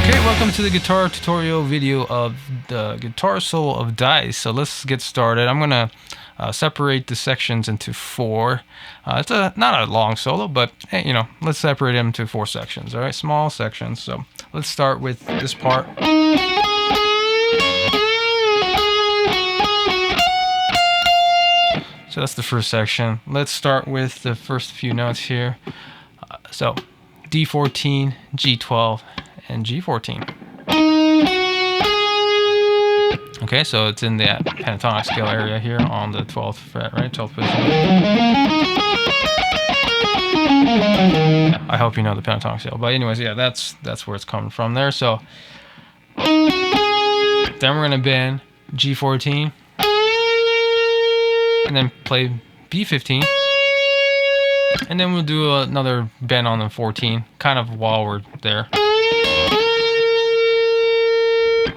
Okay, welcome to the guitar tutorial video of the guitar solo of Dice. So let's get started. I'm gonna separate the sections into four. It's not a long solo, but hey, you know, let's separate them into four sections. All right, small sections. So let's start with this part. So that's the first section. Let's start with the first few notes here. So D14, G12, and G14. Okay, so it's in that pentatonic scale area here on the 12th fret, right? 12th position. Yeah, I hope you know the pentatonic scale. But anyways, yeah, that's where it's coming from there. So then we're gonna bend G14 and then play B15. And then we'll do another bend on the 14, kind of while we're there.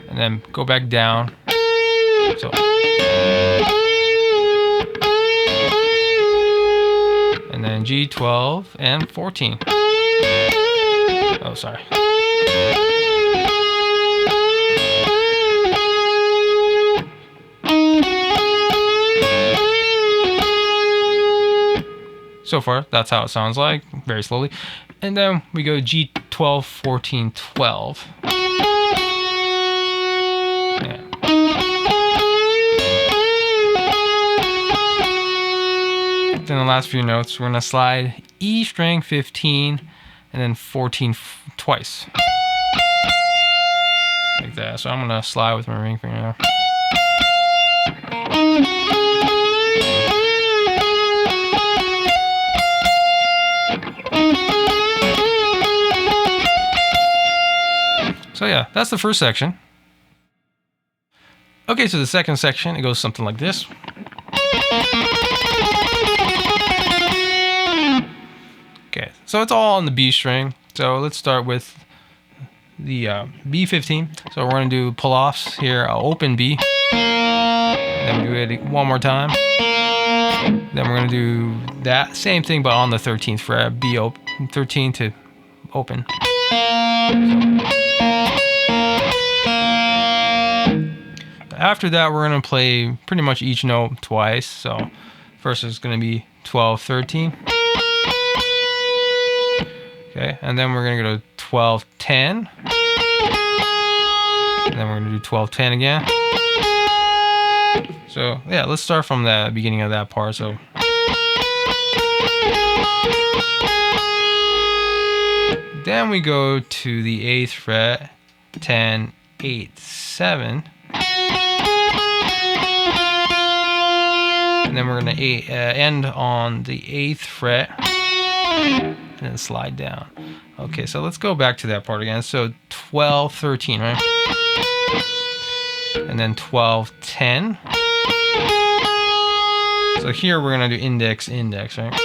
And then go back down. So. And then G12 and 14. Oh, sorry. So far, that's how it sounds like, very slowly. And then we go G12, 14, 12. Yeah. Then the last few notes, we're gonna slide E string 15 and then 14 twice. Like that. So I'm gonna slide with my ring finger now. So yeah, that's the first section. Okay, so the second section, it goes something like this. Okay, so it's all on the B string. So let's start with the B15. So we're going to do pull-offs here, open B. Then we do it one more time. Then we're going to do that same thing, but on the 13th fret, B open, 13 to open. After that, we're going to play pretty much each note twice. So first is going to be 12, 13. Okay, and then we're going to go to 12, 10. And then we're going to do 12, 10 again. So yeah, let's start from the beginning of that part. So then we go to the 8th fret, 10, 8, 7. And then we're going to end on the 8th fret and then slide down. Okay, so let's go back to that part again. So 12, 13, right? And then 12, 10. So here we're going to do index, index, right?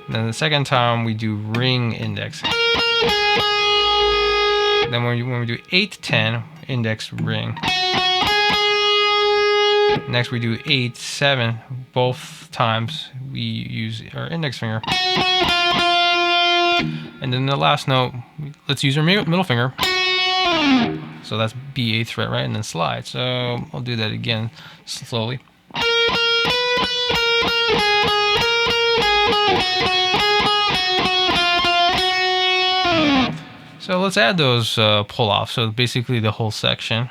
And then the second time we do ring, index. Then when we do 8, 10, index, ring. Next we do 8, 7. Both times we use our index finger. And then the last note, let's use our middle finger. So that's B 8th fret, right? And then slide. So I'll do that again slowly. So let's add those pull-offs. So basically the whole section.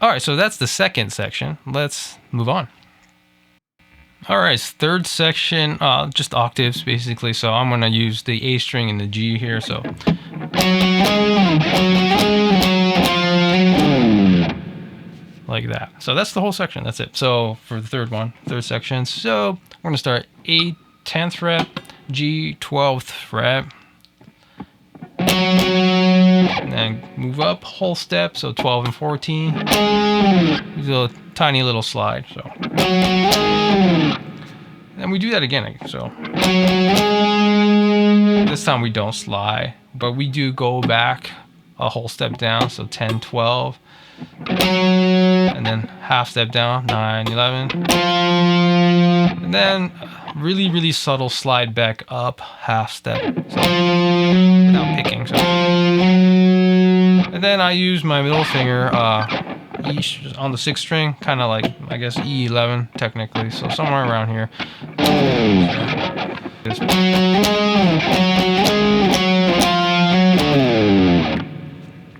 All right, so that's the second section. Let's move on. All right, third section, just octaves basically. So I'm gonna use the A string and the G here. So like that. So that's the whole section. That's it. So for the third section. So we're gonna start A 10th fret, G 12th fret. And then move up whole step, so 12 and 14. Do a tiny little slide. So, and we do that again. So this time we don't slide, but we do go back a whole step down, so 10, 12, and then half step down, 9, 11, and then really, really subtle slide back up, half step, so without picking. So, and then I use my middle finger E on the 6th string, kind of like, I guess, E11 technically, so somewhere around here.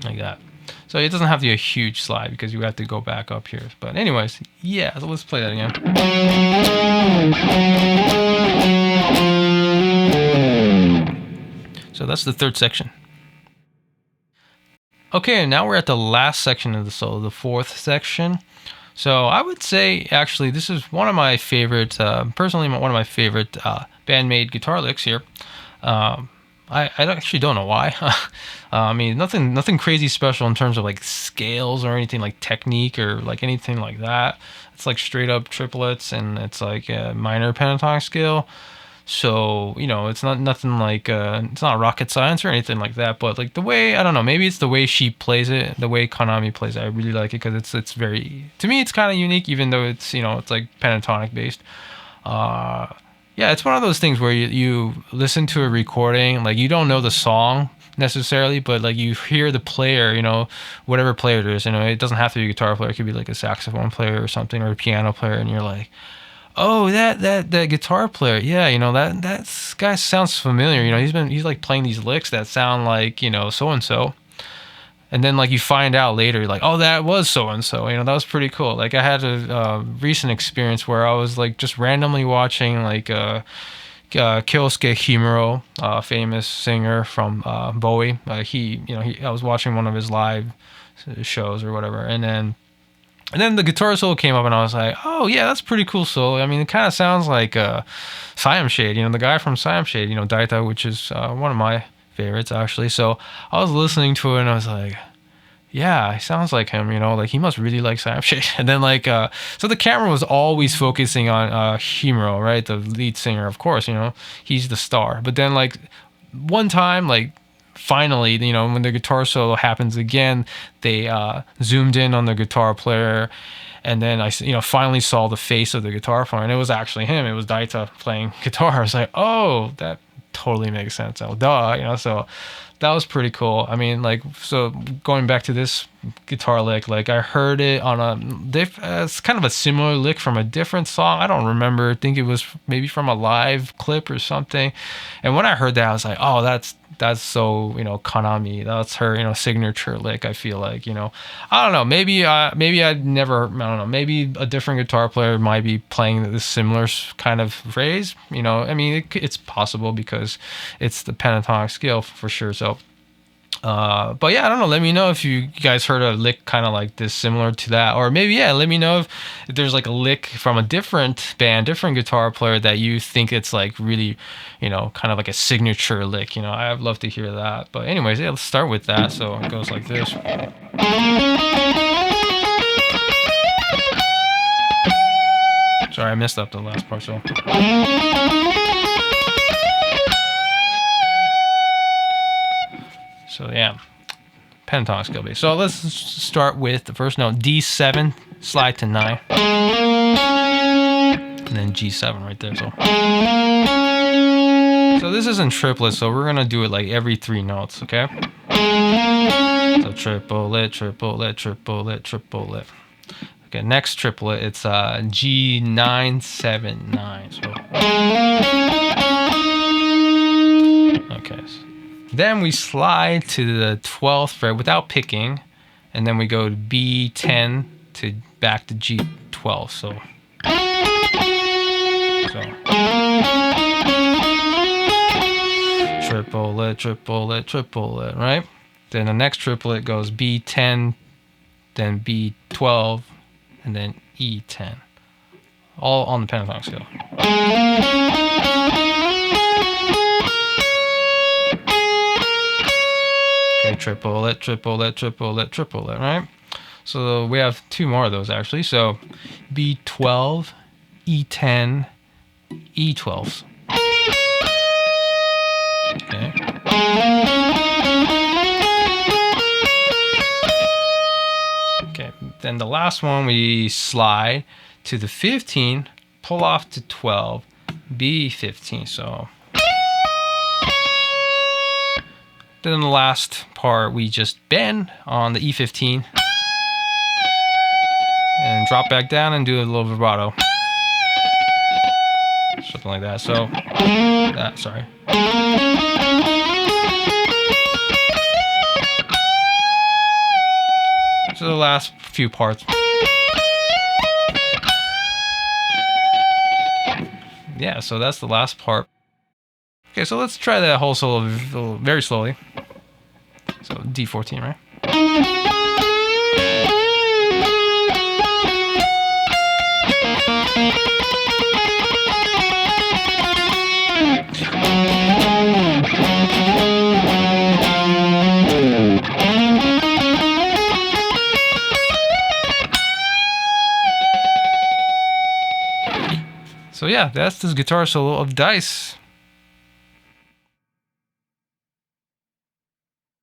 Like that. So it doesn't have to be a huge slide because you have to go back up here. But anyways, yeah, so let's play that again. So that's the 3rd section. Okay, and now we're at the last section of the solo, the 4th section. So I would say, actually, this is one of my favorite, personally, one of my favorite BAND-MAID guitar licks here. I actually don't know why. I mean, nothing crazy special in terms of like scales or anything like technique or like anything like that. It's like straight up triplets, and it's like a minor pentatonic scale. So, you know, it's not nothing like, it's not rocket science or anything like that, but like the way, I don't know, maybe it's the way she plays it, the way Konami plays it. I really like it because it's very, to me, it's kind of unique, even though it's, you know, it's like pentatonic based. Yeah, it's one of those things where you listen to a recording, like you don't know the song necessarily, but like you hear the player, you know, whatever player it is, you know, it doesn't have to be a guitar player, it could be like a saxophone player or something, or a piano player, and you're like, oh, that guitar player, yeah, you know, that guy sounds familiar. You know, he's like playing these licks that sound like, you know, so and so, and then like you find out later, like, oh, that was so and so. You know, that was pretty cool. Like I had a recent experience where I was like just randomly watching like Kyosuke Himuro, famous singer from Bowie. I was watching one of his live shows or whatever, and then the guitar solo came up, and I was like, oh, yeah, that's pretty cool solo. I mean, it kind of sounds like Siam Shade, you know, the guy from Siam Shade, you know, Daita, which is one of my favorites, actually. So I was listening to it, and I was like, yeah, he sounds like him, you know, like he must really like Siam Shade. And then, like, so the camera was always focusing on Himuro, right, the lead singer, of course, you know, he's the star. But then, like, one time, like, finally, you know, when the guitar solo happens again, they zoomed in on the guitar player, and then I, you know, finally saw the face of the guitar player, and it was actually him. It was Daita playing guitar. I was like, oh, that totally makes sense. Oh, duh, you know. So that was pretty cool. I mean, like, so going back to this guitar lick, like I heard it on it's kind of a similar lick from a different song. I don't remember. I think it was maybe from a live clip or something. And when I heard that, I was like, oh, that's so, you know, Konami. That's her, you know, signature lick. I feel like, you know, I don't know. Maybe I'd never. I don't know. Maybe a different guitar player might be playing this similar kind of phrase. You know, I mean, it's possible because it's the pentatonic scale for sure. So. But yeah, I don't know. Let me know if you guys heard a lick kind of like this, similar to that, or maybe, yeah, let me know if there's like a lick from a different band, different guitar player that you think it's like really, you know, kind of like a signature lick. You know, I'd love to hear that. But anyways, yeah, let's start with that. So it goes like this. Sorry, I messed up the last part. So yeah, pentatonic scale base. So let's start with the first note, D7, slide to 9, and then G7 right there. So this is in triplets, so we're gonna do it like every 3 notes, okay? So triplet, triplet, triplet, triplet. Okay, next triplet, it's G9, 7, 9. So okay. Then we slide to the 12th fret without picking, and then we go to B10 to back to G12. So triplet, triplet, triplet, right? Then the next triplet goes B10, then B12, and then E10. All on the pentatonic scale. Okay, triplet, triplet, triplet, triplet, right? So we have 2 more of those actually. So B12, E10, E12s. Okay. Then the last one, we slide to the 15, pull off to 12, B15. So then the last part, we just bend on the E15 and drop back down and do a little vibrato. Something like that. So, sorry. So the last few parts. Yeah, so that's the last part. Okay, so let's try that whole solo very slowly. So D14, right? So yeah, that's this guitar solo of Dice.